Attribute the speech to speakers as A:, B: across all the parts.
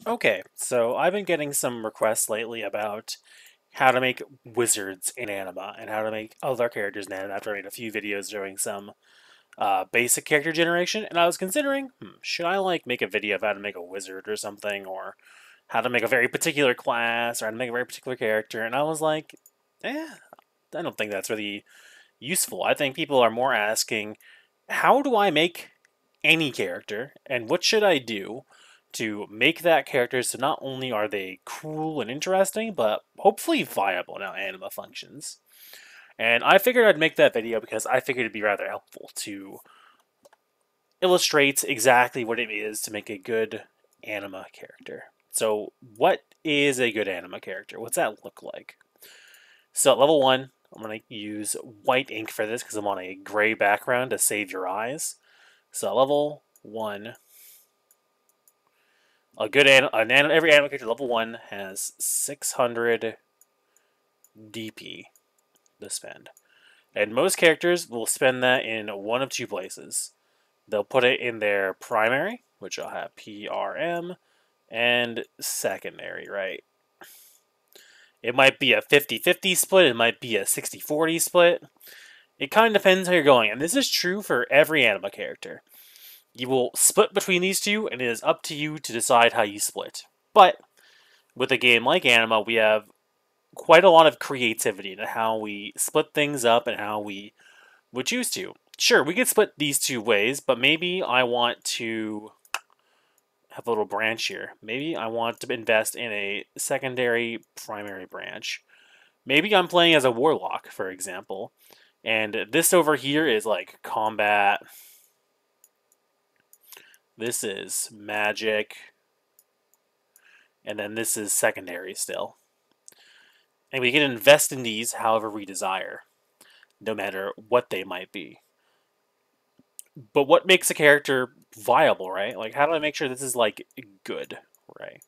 A: Okay, so I've been getting some requests lately about how to make wizards in Anima and how to make other characters in Anima after I made a few videos doing some basic character generation, and I was considering, should I like make a video of how to make a wizard or something, or how to make a very particular class, or how to make a very particular character, and I was like, I don't think that's really useful. I think people are more asking, how do I make any character, and what should I do to make that character so not only are they cool and interesting, but hopefully viable in how Anima functions. And I figured I'd make that video because I figured it'd be rather helpful to illustrate exactly what it is to make a good Anima character. So, what is a good Anima character? What's that look like? So, at level 1, I'm going to use white ink for this because I'm on a gray background to save your eyes. So, at level 1, every anime character level 1 has 600 DP to spend. And most characters will spend that in one of two places. They'll put it in their primary, which I'll have PRM, and secondary, right? It might be a 50-50 split, it might be a 60-40 split. It kind of depends how you're going, and this is true for every anime character. You will split between these two, and it is up to you to decide how you split. But with a game like Anima, we have quite a lot of creativity in how we split things up and how we would choose to. Sure, we could split these two ways, but maybe I want to have a little branch here. Maybe I want to invest in a secondary primary branch. Maybe I'm playing as a warlock, for example, and this over here is like combat. This is magic, and then this is secondary still. And we can invest in these however we desire, no matter what they might be. But what makes a character viable, right? Like, how do I make sure this is like good, right?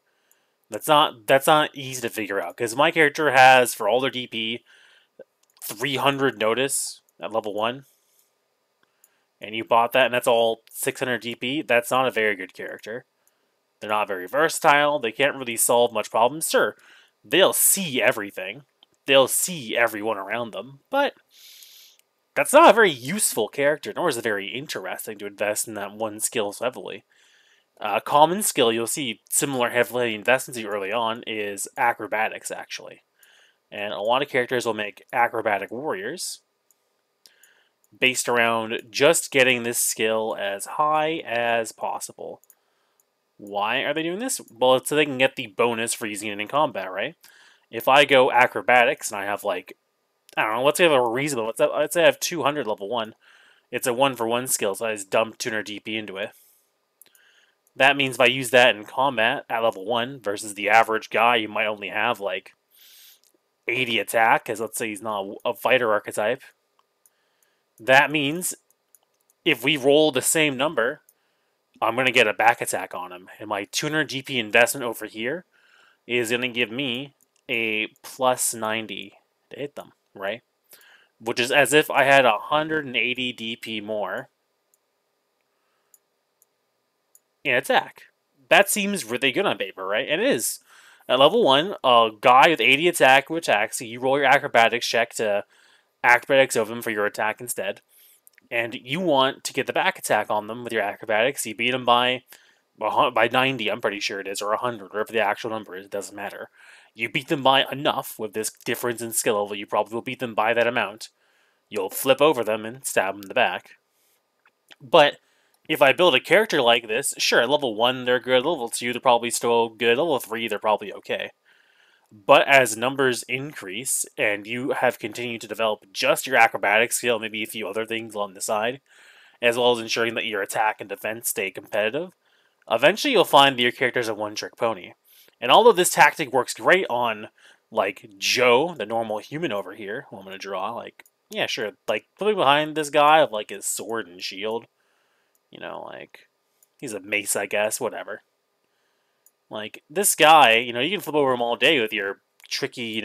A: That's not easy to figure out because my character has for all their DP 300 notice at level 1, and you bought that, and that's all 600 DP. That's not a very good character. They're not very versatile. They can't really solve much problems. Sure, they'll see everything. They'll see everyone around them, but that's not a very useful character, nor is it very interesting to invest in that one skill so heavily. A common skill you'll see similar heavily investments early on is acrobatics, actually. And a lot of characters will make acrobatic warriors based around just getting this skill as high as possible. Why are they doing this? Well, it's so they can get the bonus for using it in combat, right? If I go acrobatics and I have like, I don't know, let's say I have a reasonable, let's say I have 200 level 1. It's a 1-for-1 skill, so I just dump 200 DP into it. That means if I use that in combat at level 1 versus the average guy, you might only have like 80 attack, because let's say he's not a fighter archetype. That means if we roll the same number, I'm going to get a back attack on him. And my 200 GP investment over here is going to give me a plus 90 to hit them, right? Which is as if I had 180 DP more in attack. That seems really good on paper, right? And it is. At level 1, a guy with 80 attack who attacks, so you roll your acrobatics check to acrobatics over them for your attack instead. And you want to get the back attack on them with your acrobatics. You beat them by 90, I'm pretty sure it is, or 100, whatever the actual number is, it doesn't matter. You beat them by enough with this difference in skill level, you probably will beat them by that amount. You'll flip over them and stab them in the back. But if I build a character like this, sure, at level 1 they're good, level 2 they're probably still good, level 3 they're probably okay. But as numbers increase, and you have continued to develop just your acrobatic skill, maybe a few other things on the side, as well as ensuring that your attack and defense stay competitive, eventually you'll find that your character's a one-trick pony. And although this tactic works great on, like, Joe, the normal human over here, who I'm going to draw, like, yeah, sure, like, flipping behind this guy with, like, his sword and shield, you know, like, he's a mace, I guess, whatever. Like, this guy, you can flip over him all day with your tricky,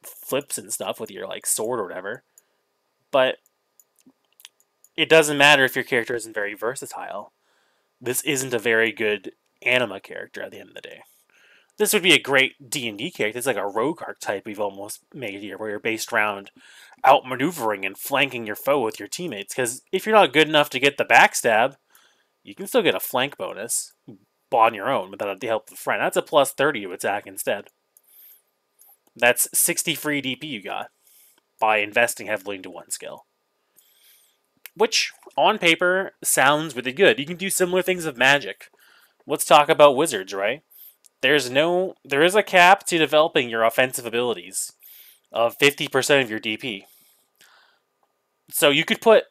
A: flips and stuff with your, like, sword or whatever. But it doesn't matter if your character isn't very versatile. This isn't a very good Anima character at the end of the day. This would be a great D&D character. It's like a rogue archetype we've almost made here, where you're based around outmaneuvering and flanking your foe with your teammates. Because if you're not good enough to get the backstab, you can still get a flank bonus on your own without the help of a friend. That's a plus 30 to attack instead. That's 60 free DP you got by investing heavily into one skill. Which, on paper, sounds really good. You can do similar things with magic. Let's talk about wizards, right? There is a cap to developing your offensive abilities of 50% of your DP. So you could put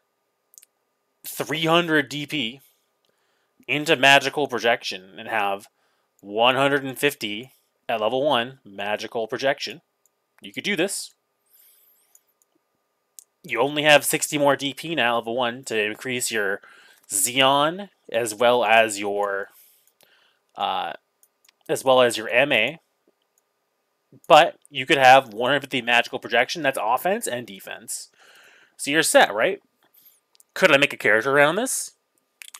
A: 300 DP into magical projection and have 150 at level 1 magical projection. You could do this. You only have 60 more DP now, level 1, to increase your Xeon as well as your MA. But you could have 150 magical projection. That's offense and defense. So you're set, right? Could I make a character around this?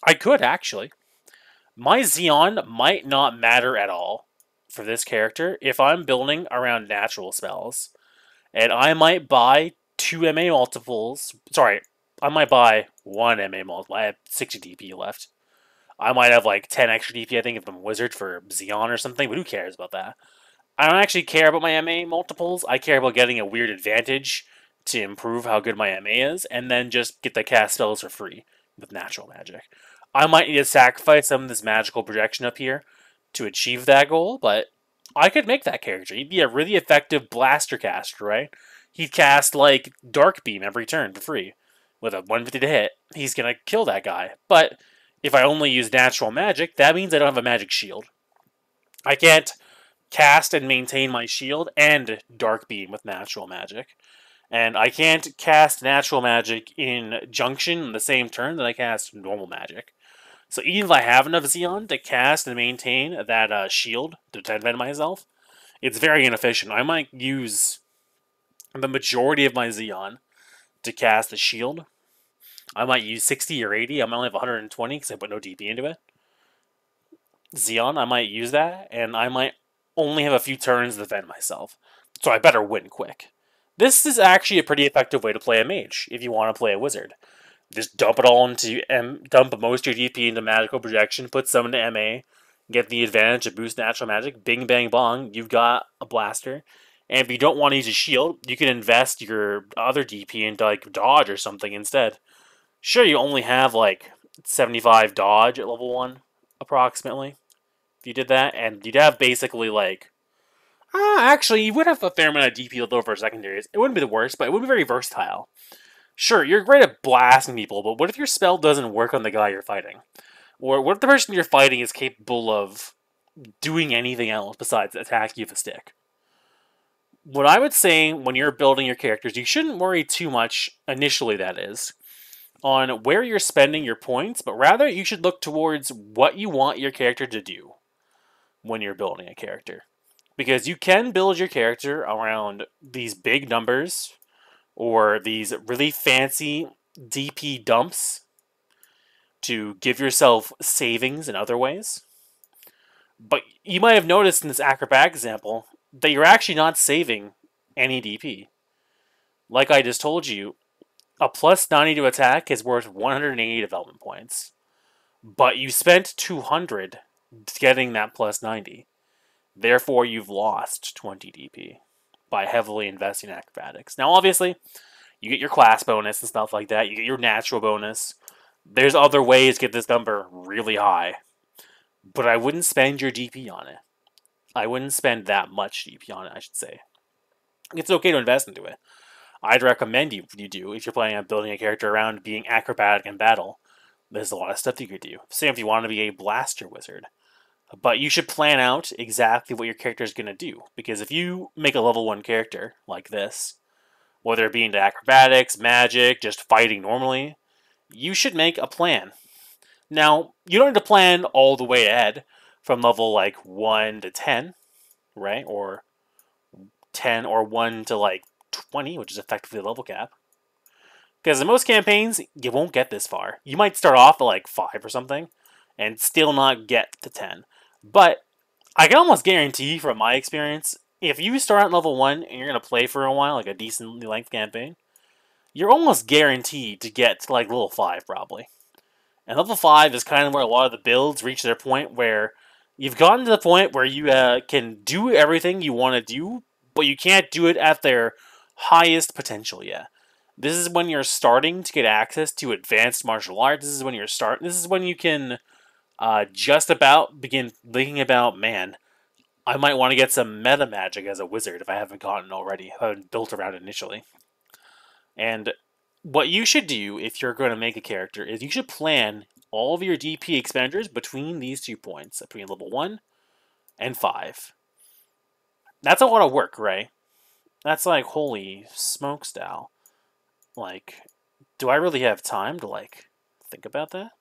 A: I could, actually. My Xeon might not matter at all for this character if I'm building around natural spells. And I might buy 2 MA multiples. Sorry, I might buy 1 MA multiple. I have 60 DP left. I might have like 10 extra DP, I think, if I'm a wizard for Xeon or something, but who cares about that? I don't actually care about my MA multiples. I care about getting a weird advantage to improve how good my MA is, and then just get the cast spells for free with natural magic. I might need to sacrifice some of this magical projection up here to achieve that goal, but I could make that character. He'd be a really effective blaster caster, right? He'd cast like Dark Beam every turn for free. With a 150 to hit, he's going to kill that guy. But if I only use natural magic, that means I don't have a magic shield. I can't cast and maintain my shield and Dark Beam with natural magic. And I can't cast natural magic in Junction in the same turn that I cast normal magic. So even if I have enough Xeon to cast and maintain that shield to defend myself, it's very inefficient. I might use the majority of my Xeon to cast a shield. I might use 60 or 80. I might only have 120 because I put no DP into it. Xeon, I might use that, and I might only have a few turns to defend myself. So I better win quick. This is actually a pretty effective way to play a mage if you want to play a wizard. Just dump it all into dump most of your DP into magical projection, put some into MA, get the advantage to boost natural magic. Bing bang bong, you've got a blaster. And if you don't want to use a shield, you can invest your other DP into like dodge or something instead. Sure, you only have like 75 dodge at level 1, approximately. If you did that, and you'd have basically like actually, you would have a fair amount of DP left over for secondaries. It wouldn't be the worst, but it would be very versatile. Sure, you're great at blasting people, but what if your spell doesn't work on the guy you're fighting? Or what if the person you're fighting is capable of doing anything else besides attacking you with a stick? What I would say when you're building your characters, you shouldn't worry too much, initially that is, on where you're spending your points, but rather you should look towards what you want your character to do when you're building a character. Because you can build your character around these big numbers or these really fancy DP dumps to give yourself savings in other ways. But you might have noticed in this acrobat example that you're actually not saving any DP. Like I just told you, a plus 90 to attack is worth 180 development points. But you spent 200 getting that plus 90. Therefore, you've lost 20 DP by heavily investing in acrobatics. Now, obviously, you get your class bonus and stuff like that. You get your natural bonus. There's other ways to get this number really high. But I wouldn't spend your DP on it. I wouldn't spend that much DP on it, I should say. It's okay to invest into it. I'd recommend you do if you're planning on building a character around being acrobatic in battle. There's a lot of stuff you could do. Same if you want to be a blaster wizard. But you should plan out exactly what your character is going to do. Because if you make a level 1 character like this, whether it be into acrobatics, magic, just fighting normally, you should make a plan. Now, you don't have to plan all the way ahead from level like 1 to 10, right? Or 10 or 1 to like 20, which is effectively the level cap. Because in most campaigns, you won't get this far. You might start off at like 5 or something and still not get to 10. But I can almost guarantee from my experience, if you start at level 1 and you're going to play for a while, like a decently length campaign, you're almost guaranteed to get to like level 5 probably. And level 5 is kind of where a lot of the builds reach their point where you've gotten to the point where you can do everything you want to do, but you can't do it at their highest potential yet. This is when you're starting to get access to advanced martial arts. This is when This is when you can just about begin thinking about, man, I might want to get some meta magic as a wizard if I haven't gotten already. I haven't built around it initially. And what you should do if you're going to make a character is you should plan all of your DP expenditures between these 2 points, between level 1 and 5. That's a lot of work, right? That's like, holy smokes, Dal. Like, do I really have time to, like, think about that?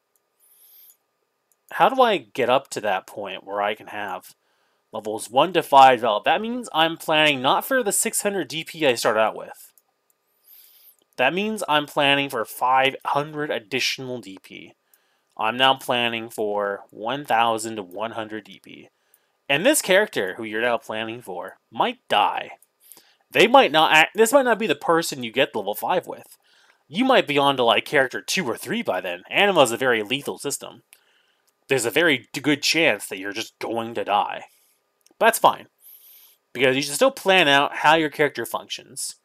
A: How do I get up to that point where I can have levels 1 to 5 developed? That means I'm planning not for the 600 DP I start out with. That means I'm planning for 500 additional DP. I'm now planning for 1,100 DP. And this character, who you're now planning for, might die. They might not. This might not be the person you get level 5 with. You might be on to like character 2 or 3 by then. Anima is a very lethal system. There's a very good chance that you're just going to die. But that's fine. Because you should still plan out how your character functions.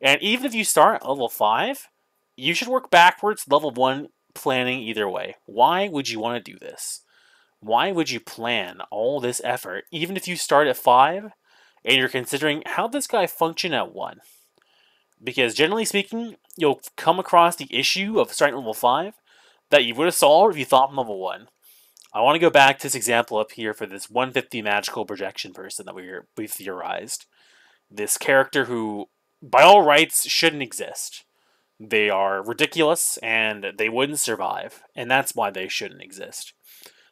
A: And even if you start at level 5, you should work backwards level 1 planning either way. Why would you want to do this? Why would you plan all this effort, even if you start at 5, and you're considering how this guy function at 1? Because generally speaking, you'll come across the issue of starting at level 5 that you would have solved if you thought from level 1. I want to go back to this example up here for this 150 magical projection person that we theorized. This character who, by all rights, shouldn't exist. They are ridiculous, and they wouldn't survive, and that's why they shouldn't exist.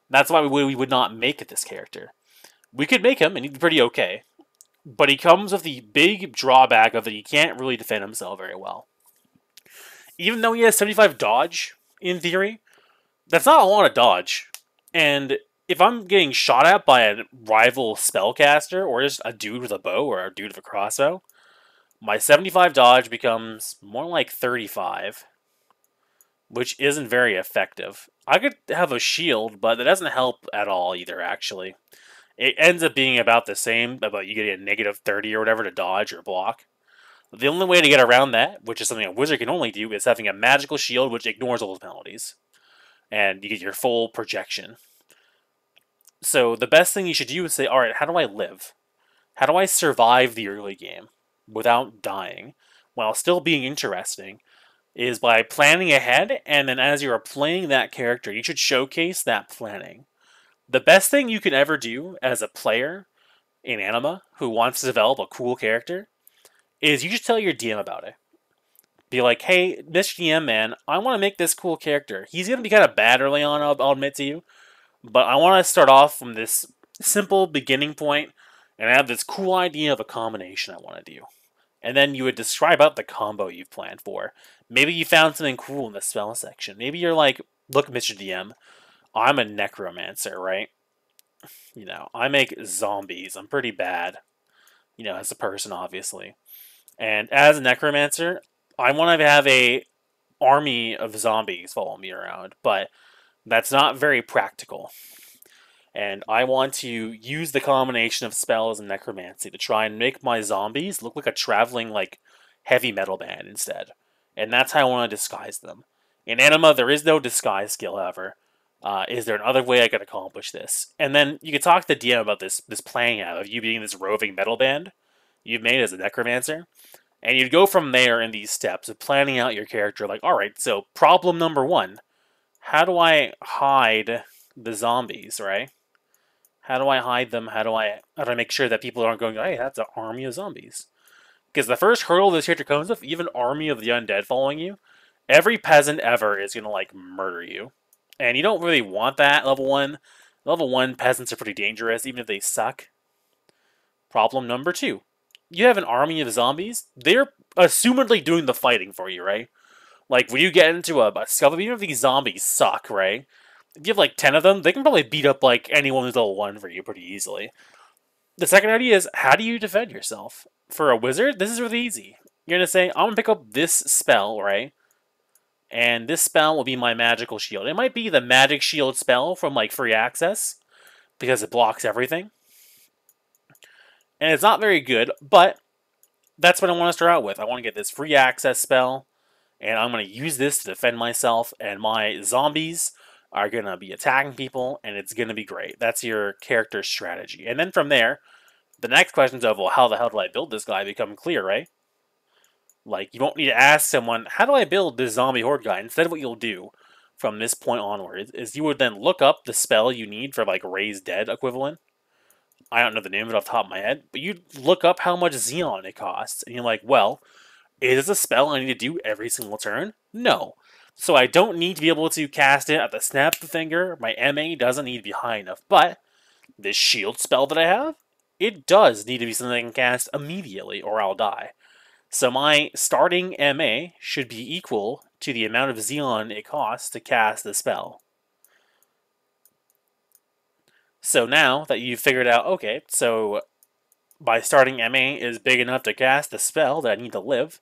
A: That's why we would not make this character. We could make him, and he'd be pretty okay, but he comes with the big drawback of that he can't really defend himself very well. Even though he has 75 dodge, in theory, that's not a lot of dodge. And if I'm getting shot at by a rival spellcaster, or just a dude with a bow, or a dude with a crossbow, my 75 dodge becomes more like 35, which isn't very effective. I could have a shield, but that doesn't help at all either, actually. It ends up being about the same, about you getting a negative 30 or whatever to dodge or block. The only way to get around that, which is something a wizard can only do, is having a magical shield which ignores all those penalties. And you get your full projection. So the best thing you should do is say, alright, how do I live? How do I survive the early game without dying, while still being interesting, is by planning ahead, and then as you're playing that character, you should showcase that planning. The best thing you can ever do as a player in Anima who wants to develop a cool character is you should tell your DM about it. Be like, hey, Mr. DM, man, I want to make this cool character. He's going to be kind of bad early on, I'll admit to you, but I want to start off from this simple beginning point, and I have this cool idea of a combination I want to do. And then you would describe out the combo you've planned for. Maybe you found something cool in the spell section. Maybe you're like, look, Mr. DM, I'm a necromancer, right? You know, I make zombies. I'm pretty bad, you know, as a person, obviously. And as a necromancer, I want to have a army of zombies follow me around, but that's not very practical. And I want to use the combination of spells and necromancy to try and make my zombies look like a traveling, like, heavy metal band instead. And that's how I want to disguise them. In Anima, there is no disguise skill, however. Is there another way I could accomplish this? And then you could talk to the DM about this planning out of you being this roving metal band you've made as a necromancer. And you'd go from there in these steps of planning out your character. Like, alright, so problem number 1. How do I hide the zombies, right? How do I hide them? How do I make sure that people aren't going, hey, that's an army of zombies? Because the first hurdle this character comes with, even army of the undead following you, every peasant ever is going to, like, murder you. And you don't really want that, level 1. Level 1 peasants are pretty dangerous, even if they suck. Problem number 2. You have an army of zombies. They're assumedly doing the fighting for you, right? Like, when you get into a scuffle, even if these zombies suck, right? If you have like 10 of them, they can probably beat up like anyone who's level 1 for you pretty easily. The second idea is, how do you defend yourself? For a wizard, this is really easy. You're going to say, I'm going to pick up this spell, right? And this spell will be my magical shield. It might be the magic shield spell from like free access, because it blocks everything. And it's not very good, but that's what I want to start out with. I want to get this free access spell, and I'm going to use this to defend myself, and my zombies are going to be attacking people, and it's going to be great. That's your character strategy. And then from there, the next questions of, well, how the hell do I build this guy become clear, right? Like, you don't need to ask someone, how do I build this zombie horde guy? Instead, what you'll do from this point onward is you would then look up the spell you need for, like, Raise Dead equivalent. I don't know the name of it off the top of my head, but you look up how much Xeon it costs, and you're like, well, is this a spell I need to do every single turn? No. So I don't need to be able to cast it at the snap of the finger. My MA doesn't need to be high enough, but this shield spell that I have, it does need to be something I can cast immediately, or I'll die. So my starting MA should be equal to the amount of Xeon it costs to cast the spell. So now that you've figured out, okay, so my starting MA is big enough to cast the spell that I need to live,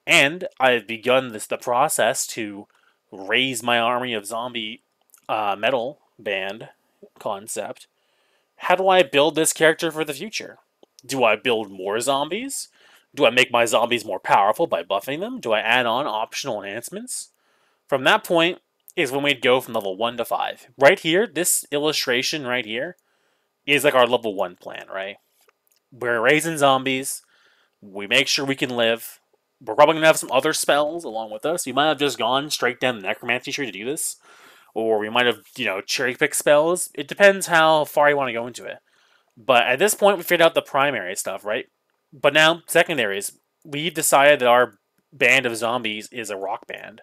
A: and I've begun the process to raise my army of zombie metal band concept, how do I build this character for the future? Do I build more zombies? Do I make my zombies more powerful by buffing them? Do I add on optional enhancements? From that point is when we'd go from level 1 to 5. Right here, this illustration right here is like our level 1 plan, right? We're raising zombies. We make sure we can live. We're probably going to have some other spells along with us. We might have just gone straight down the necromancy tree to do this. Or we might have, cherry-picked spells. It depends how far you want to go into it. But at this point, we figured out the primary stuff, right? But now, secondaries. We've decided that our band of zombies is a rock band.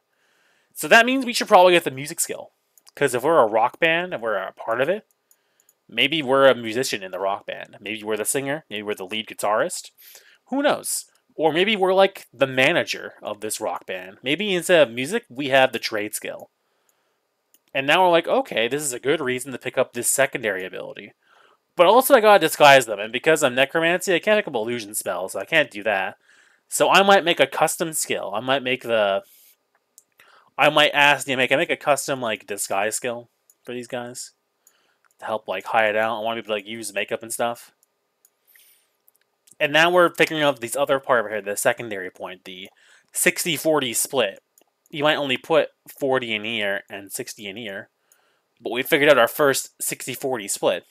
A: So that means we should probably get the music skill. Because if we're a rock band and we're a part of it, maybe we're a musician in the rock band. Maybe we're the singer. Maybe we're the lead guitarist. Who knows? Or maybe we're like the manager of this rock band. Maybe instead of music, we have the trade skill. And now we're like, okay, this is a good reason to pick up this secondary ability. But also I gotta disguise them, and because I'm necromancy, I can't pick up illusion spells, so I can't do that. So I might make a custom skill. I might ask can I make a custom like disguise skill for these guys? To help like hide out. I want people to like use makeup and stuff. And now we're figuring out these other part over here, the secondary point, the 60-40 split. You might only put 40 in here and 60 in here. But we figured out our first 60-40 split.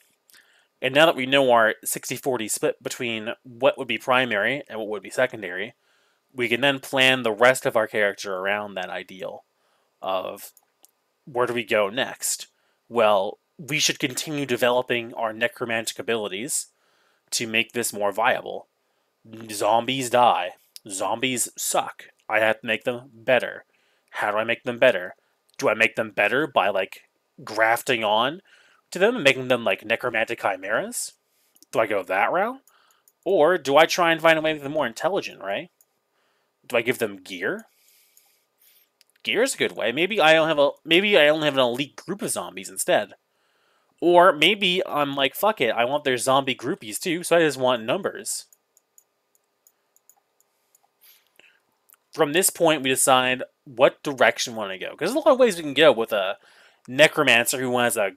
A: And now that we know our 60-40 split between what would be primary and what would be secondary, we can then plan the rest of our character around that ideal of where do we go next? Well, we should continue developing our necromantic abilities to make this more viable. Zombies die. Zombies suck. I have to make them better. How do I make them better? Do I make them better by, like, grafting on to them and making them, like, necromantic chimeras? Do I go that route? Or do I try and find a way to make them more intelligent, right? Do I give them gear? Gear is a good way. Maybe I only have an elite group of zombies instead. Or maybe I'm like, fuck it, I want their zombie groupies too, so I just want numbers. From this point, we decide what direction we want to go. Because there's a lot of ways we can go with a necromancer who has a,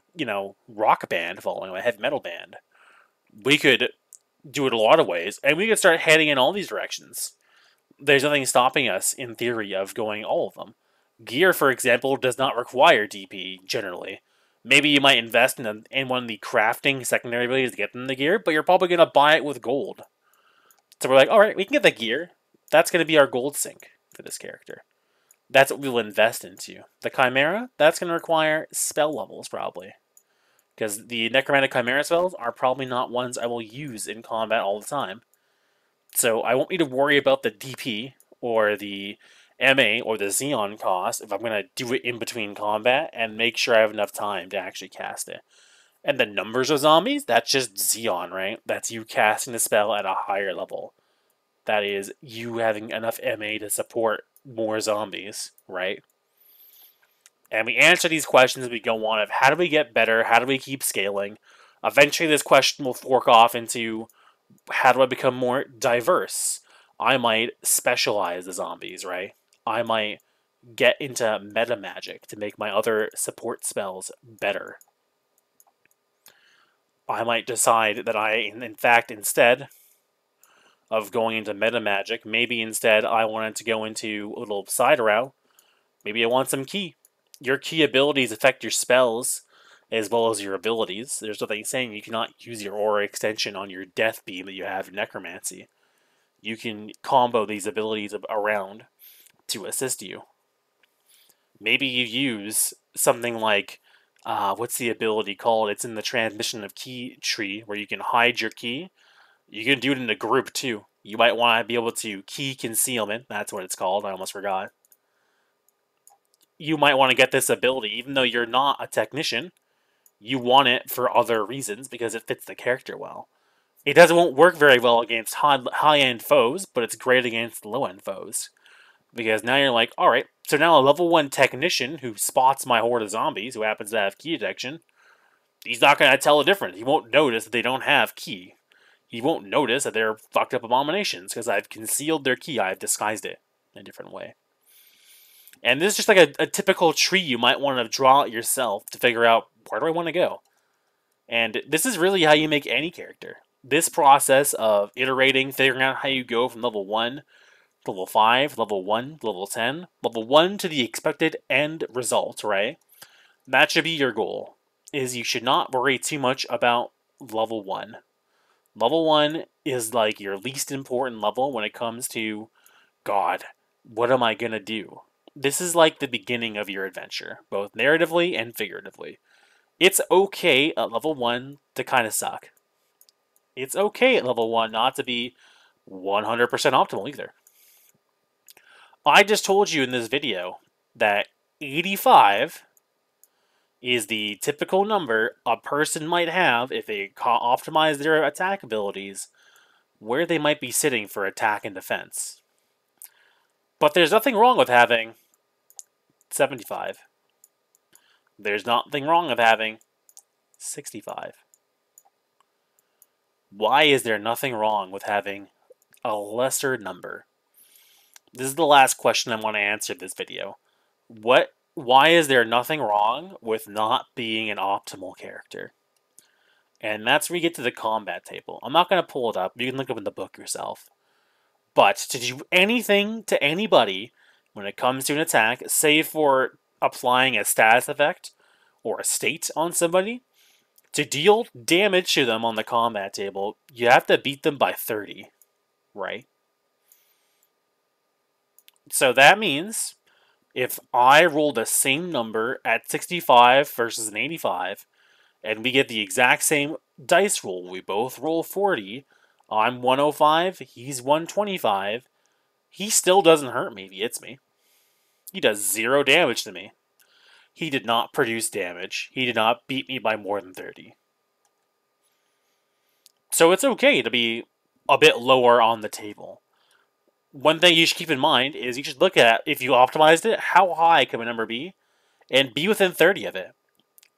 A: rock band following, a heavy metal band. We could do it a lot of ways, and we could start heading in all these directions. There's nothing stopping us, in theory, of going all of them. Gear, for example, does not require DP, generally. Maybe you might invest in one of the crafting secondary abilities to get them the gear, but you're probably going to buy it with gold. So we're like, alright, we can get the gear. That's going to be our gold sink for this character. That's what we'll invest into. The Chimera, that's going to require spell levels, probably. Because the Necromantic Chimera spells are probably not ones I will use in combat all the time. So I won't need to worry about the DP, or the MA, or the Xeon cost if I'm going to do it in between combat and make sure I have enough time to actually cast it. And the numbers of zombies, that's just Xeon, right? That's you casting the spell at a higher level. That is you having enough MA to support more zombies, right? And we answer these questions as we go on of how do we get better? How do we keep scaling? Eventually, this question will fork off into how do I become more diverse? I might specialize the zombies, right? I might get into meta magic to make my other support spells better. I might decide that in fact, instead of going into meta magic, maybe instead I wanted to go into a little side route. Maybe I want some ki. Your ki abilities affect your spells as well as your abilities. There's nothing saying you cannot use your aura extension on your death beam that you have in necromancy. You can combo these abilities around to assist you. Maybe you use something like, what's the ability called? It's in the transmission of ki tree where you can hide your ki. You can do it in a group too. You might want to be able to ki concealment. That's what it's called. I almost forgot. You might want to get this ability, even though you're not a technician. You want it for other reasons because it fits the character well. It won't work very well against high-end foes, but it's great against low-end foes. Because now you're like, alright, so now a level 1 technician who spots my horde of zombies, who happens to have ki detection, he's not going to tell the difference. He won't notice that they don't have ki. He won't notice that they're fucked up abominations, because I've concealed their ki, I've disguised it in a different way. And this is just like a typical tree you might want to draw out yourself to figure out, where do I want to go? And this is really how you make any character. This process of iterating, figuring out how you go from level 1 to level 5, level 1 to level 10, level 1 to the expected end result, right? That should be your goal, is you should not worry too much about level 1. Level 1 is like your least important level when it comes to, God, what am I going to do? This is like the beginning of your adventure, both narratively and figuratively. It's okay at level 1 to kind of suck. It's okay at level 1 not to be 100% optimal either. I just told you in this video that 85 is the typical number a person might have if they optimize their attack abilities, where they might be sitting for attack and defense. But there's nothing wrong with having 75. There's nothing wrong with having 65. Why is there nothing wrong with having a lesser number? This is the last question I want to answer this video. Why is there nothing wrong with not being an optimal character? And that's where you get to the combat table. I'm not going to pull it up. You can look up in the book yourself. But to do anything to anybody when it comes to an attack, save for applying a status effect or a state on somebody, to deal damage to them on the combat table, you have to beat them by 30, right? So that means if I roll the same number at 65 versus an 85, and we get the exact same dice roll, we both roll 40, I'm 105, he's 125, he still doesn't hurt me if he hits me. He does 0 damage to me. He did not produce damage. He did not beat me by more than 30. So it's okay to be a bit lower on the table. One thing you should keep in mind is you should look at, if you optimized it, how high can a number be, and be within 30 of it.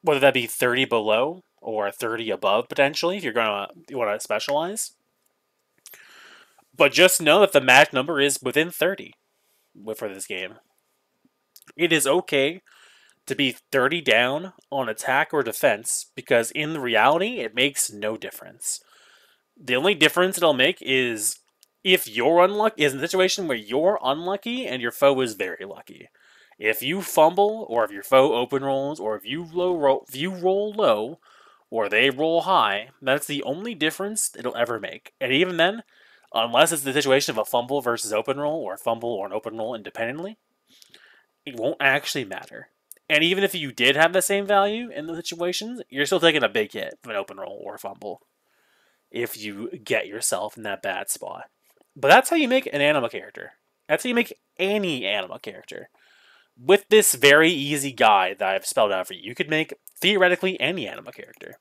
A: Whether that be 30 below or 30 above, potentially, if you want to specialize. But just know that the match number is within 30 for this game. It is okay to be 30 down on attack or defense, because in reality, it makes no difference. The only difference it'll make is if you're unlucky, is in a situation where you're unlucky and your foe is very lucky. If you fumble, or if your foe open rolls, or if you roll low, or they roll high, that's the only difference it'll ever make. And even then, unless it's the situation of a fumble versus open roll, or a fumble or an open roll independently, it won't actually matter. And even if you did have the same value in the situations, you're still taking a big hit of an open roll or a fumble if you get yourself in that bad spot. But that's how you make an Anima character. That's how you make any Anima character. With this very easy guide that I've spelled out for you, you could make, theoretically, any Anima character.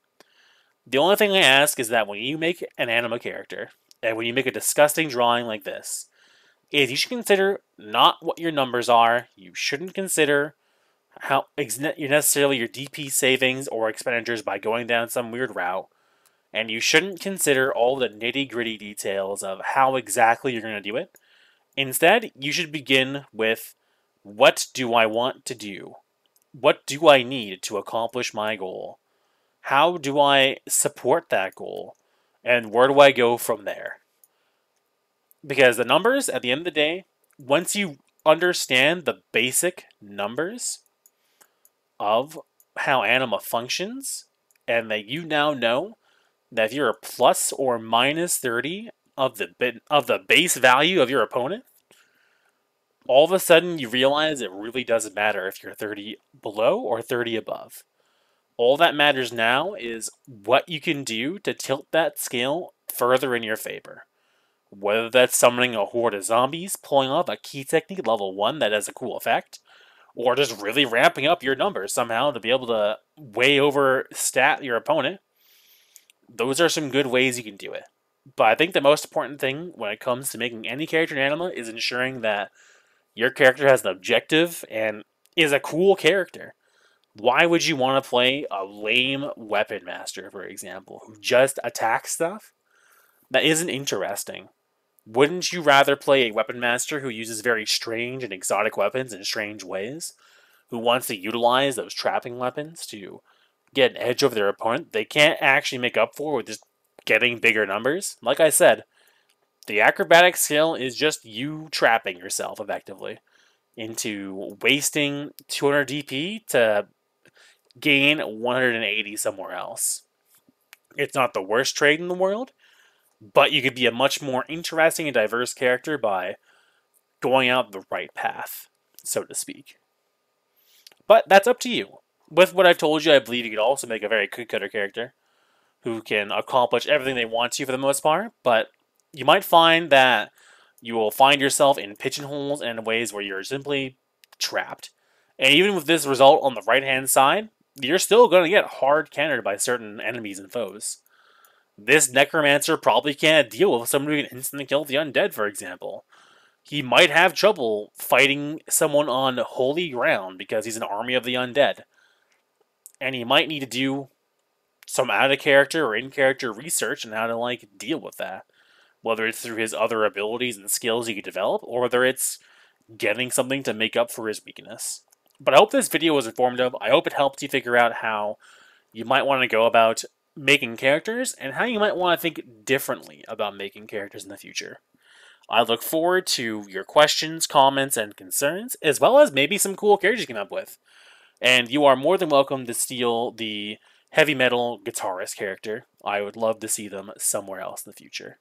A: The only thing I ask is that when you make an Anima character, and when you make a disgusting drawing like this, is you should consider not what your numbers are. You shouldn't consider how necessarily your DP savings or expenditures by going down some weird route, and you shouldn't consider all the nitty-gritty details of how exactly you're going to do it. Instead, you should begin with, what do I want to do? What do I need to accomplish my goal? How do I support that goal? And where do I go from there? Because the numbers, at the end of the day, once you understand the basic numbers of how Anima functions, and that you now know that if you're a plus or minus 30 of the base value of your opponent, all of a sudden you realize it really doesn't matter if you're 30 below or 30 above. All that matters now is what you can do to tilt that scale further in your favor. Whether that's summoning a horde of zombies, pulling off a key technique level 1 that has a cool effect, or just really ramping up your numbers somehow to be able to way over stat your opponent. Those are some good ways you can do it. But I think the most important thing when it comes to making any character in Anima is ensuring that your character has an objective and is a cool character. Why would you want to play a lame weapon master, for example, who just attacks stuff? That isn't interesting. Wouldn't you rather play a weapon master who uses very strange and exotic weapons in strange ways? Who wants to utilize those trapping weapons to get an edge over their opponent they can't actually make up for with just getting bigger numbers? Like I said, the acrobatic skill is just you trapping yourself effectively into wasting 200 DP to gain 180 somewhere else. It's not the worst trade in the world, but you could be a much more interesting and diverse character by going out the right path, so to speak. But that's up to you. With what I've told you, I believe you could also make a very cookie-cutter character who can accomplish everything they want to for the most part, but you might find that you will find yourself in pigeonholes and in ways where you're simply trapped. And even with this result on the right-hand side, you're still going to get hard countered by certain enemies and foes. This Necromancer probably can't deal with someone who can instantly kill the undead, for example. He might have trouble fighting someone on holy ground because he's an army of the undead. And he might need to do some out-of-character or in-character research on how to, deal with that. Whether it's through his other abilities and skills he could develop, or whether it's getting something to make up for his weakness. But I hope this video was informative. I hope it helped you figure out how you might want to go about making characters, and how you might want to think differently about making characters in the future. I look forward to your questions, comments, and concerns, as well as maybe some cool characters you came up with. And you are more than welcome to steal the heavy metal guitarist character. I would love to see them somewhere else in the future.